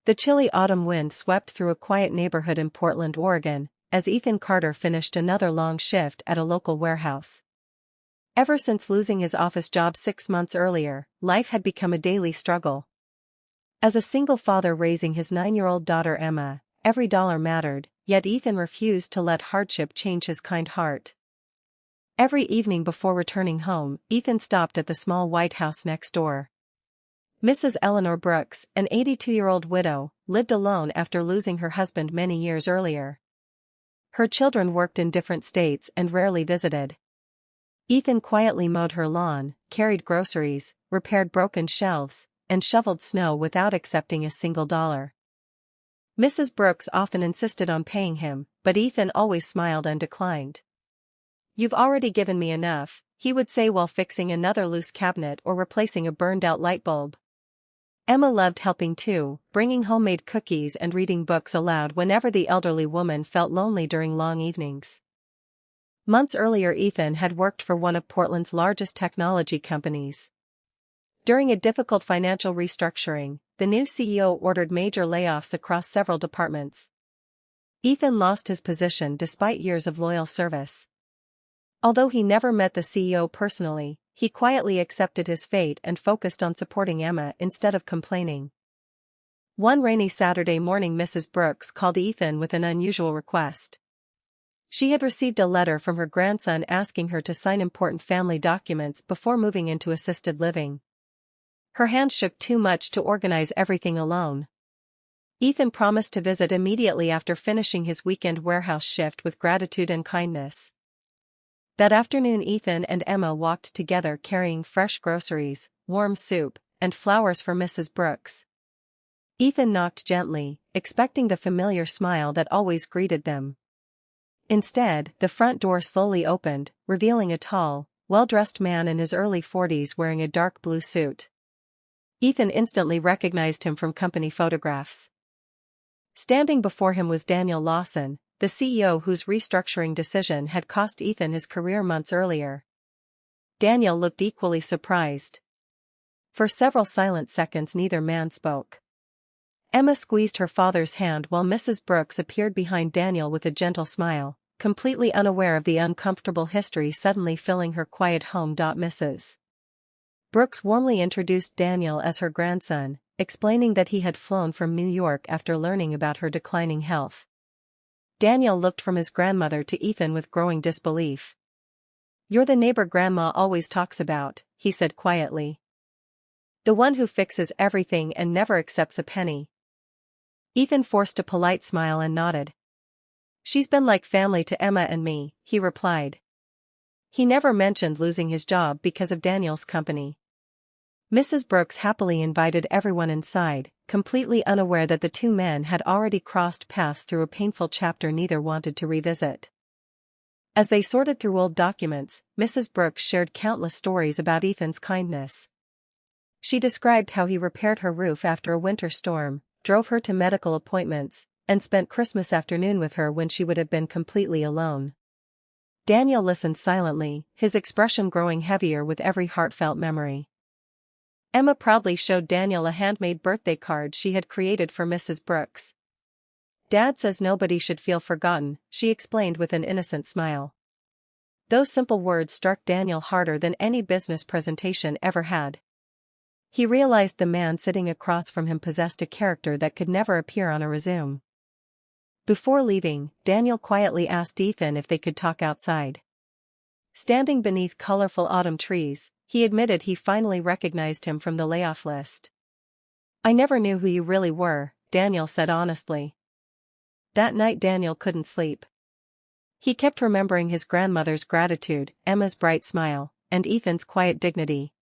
The chilly autumn wind swept through a quiet neighborhood in Portland, Oregon, as Ethan Carter finished another long shift at a local warehouse. Ever since losing his office job 6 months earlier, life had become a daily struggle. As a single father raising his 9-year-old daughter Emma, every dollar mattered, yet Ethan refused to let hardship change his kind heart. Every evening before returning home, Ethan stopped at the small white house next door. Mrs. Eleanor Brooks, an 82-year-old widow, lived alone after losing her husband many years earlier. Her children worked in different states and rarely visited. Ethan quietly mowed her lawn, carried groceries, repaired broken shelves, and shoveled snow without accepting a single dollar. Mrs. Brooks often insisted on paying him, but Ethan always smiled and declined. "You've already given me enough," he would say while fixing another loose cabinet or replacing a burned-out light bulb. Emma loved helping too, bringing homemade cookies and reading books aloud whenever the elderly woman felt lonely during long evenings. Months earlier Ethan had worked for one of Portland's largest technology companies. During a difficult financial restructuring, the new CEO ordered major layoffs across several departments. Ethan lost his position despite years of loyal service. Although he never met the CEO personally, he quietly accepted his fate and focused on supporting Emma instead of complaining. One rainy Saturday morning Mrs. Brooks called Ethan with an unusual request. She had received a letter from her grandson asking her to sign important family documents before moving into assisted living. Her hands shook too much to organize everything alone. Ethan promised to visit immediately after finishing his weekend warehouse shift with gratitude and kindness. That afternoon Ethan and Emma walked together carrying fresh groceries, warm soup, and flowers for Mrs. Brooks. Ethan knocked gently, expecting the familiar smile that always greeted them. Instead, the front door slowly opened, revealing a tall, well-dressed man in his early 40s wearing a dark blue suit. Ethan instantly recognized him from company photographs. Standing before him was Daniel Lawson, the CEO whose restructuring decision had cost Ethan his career months earlier. Daniel looked equally surprised. For several silent seconds neither man spoke. Emma squeezed her father's hand while Mrs. Brooks appeared behind Daniel with a gentle smile, completely unaware of the uncomfortable history suddenly filling her quiet home. Mrs. Brooks warmly introduced Daniel as her grandson, explaining that he had flown from New York after learning about her declining health. Daniel looked from his grandmother to Ethan with growing disbelief. "You're the neighbor Grandma always talks about," he said quietly. "The one who fixes everything and never accepts a penny." Ethan forced a polite smile and nodded. "She's been like family to Emma and me," he replied. He never mentioned losing his job because of Daniel's company. Mrs. Brooks happily invited everyone inside, completely unaware that the two men had already crossed paths through a painful chapter neither wanted to revisit. As they sorted through old documents, Mrs. Brooks shared countless stories about Ethan's kindness. She described how he repaired her roof after a winter storm, drove her to medical appointments, and spent Christmas afternoon with her when she would have been completely alone. Daniel listened silently, his expression growing heavier with every heartfelt memory. Emma proudly showed Daniel a handmade birthday card she had created for Mrs. Brooks. "Dad says nobody should feel forgotten," she explained with an innocent smile. Those simple words struck Daniel harder than any business presentation ever had. He realized the man sitting across from him possessed a character that could never appear on a resume. Before leaving, Daniel quietly asked Ethan if they could talk outside. Standing beneath colorful autumn trees, he admitted he finally recognized him from the layoff list. "I never knew who you really were," Daniel said honestly. That night Daniel couldn't sleep. He kept remembering his grandmother's gratitude, Emma's bright smile, and Ethan's quiet dignity.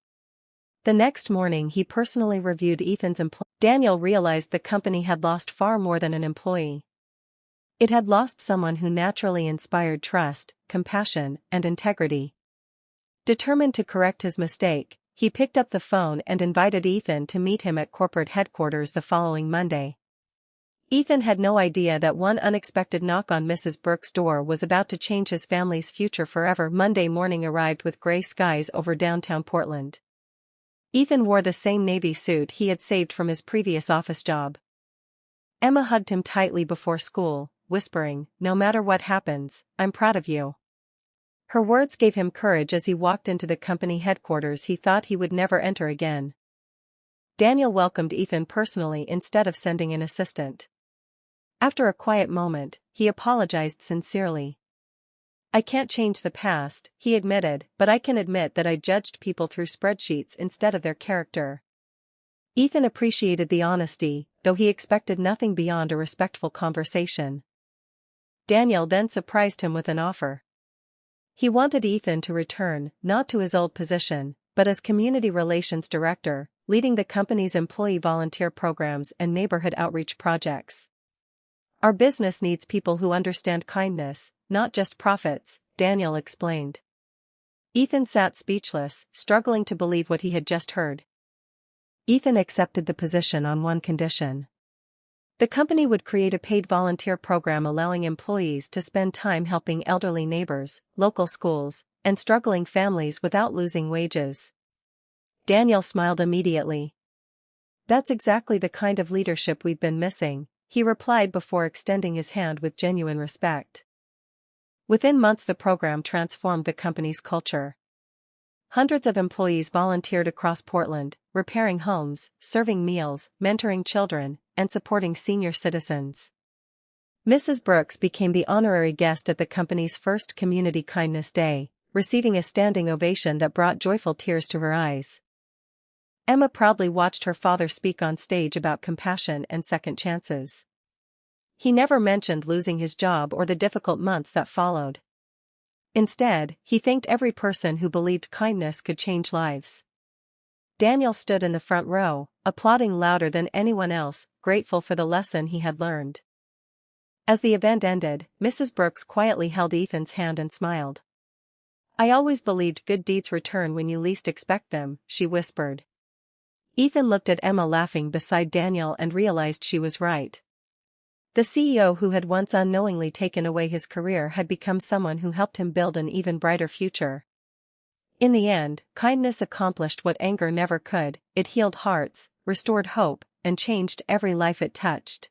The next morning he personally reviewed Ethan's employment. Daniel realized the company had lost far more than an employee. It had lost someone who naturally inspired trust, compassion, and integrity. Determined to correct his mistake, he picked up the phone and invited Ethan to meet him at corporate headquarters the following Monday. Ethan had no idea that one unexpected knock on Mrs. Brooks' door was about to change his family's future forever. Monday morning arrived with gray skies over downtown Portland. Ethan wore the same navy suit he had saved from his previous office job. Emma hugged him tightly before school, whispering, "No matter what happens, I'm proud of you." Her words gave him courage as he walked into the company headquarters he thought he would never enter again. Daniel welcomed Ethan personally instead of sending an assistant. After a quiet moment, he apologized sincerely. "I can't change the past," he admitted, "but I can admit that I judged people through spreadsheets instead of their character." Ethan appreciated the honesty, though he expected nothing beyond a respectful conversation. Daniel then surprised him with an offer. He wanted Ethan to return, not to his old position, but as community relations director, leading the company's employee volunteer programs and neighborhood outreach projects. "Our business needs people who understand kindness, not just profits," Daniel explained. Ethan sat speechless, struggling to believe what he had just heard. Ethan accepted the position on one condition. The company would create a paid volunteer program allowing employees to spend time helping elderly neighbors, local schools, and struggling families without losing wages. Daniel smiled immediately. "That's exactly the kind of leadership we've been missing," he replied before extending his hand with genuine respect. Within months the program transformed the company's culture. Hundreds of employees volunteered across Portland, repairing homes, serving meals, mentoring children, and supporting senior citizens. Mrs. Brooks became the honorary guest at the company's first Community Kindness Day, receiving a standing ovation that brought joyful tears to her eyes. Emma proudly watched her father speak on stage about compassion and second chances. He never mentioned losing his job or the difficult months that followed. Instead, he thanked every person who believed kindness could change lives. Daniel stood in the front row, applauding louder than anyone else, grateful for the lesson he had learned. As the event ended, Mrs. Brooks quietly held Ethan's hand and smiled. "I always believed good deeds return when you least expect them," she whispered. Ethan looked at Emma laughing beside Daniel and realized she was right. The CEO who had once unknowingly taken away his career had become someone who helped him build an even brighter future. In the end, kindness accomplished what anger never could: it healed hearts, restored hope, and changed every life it touched.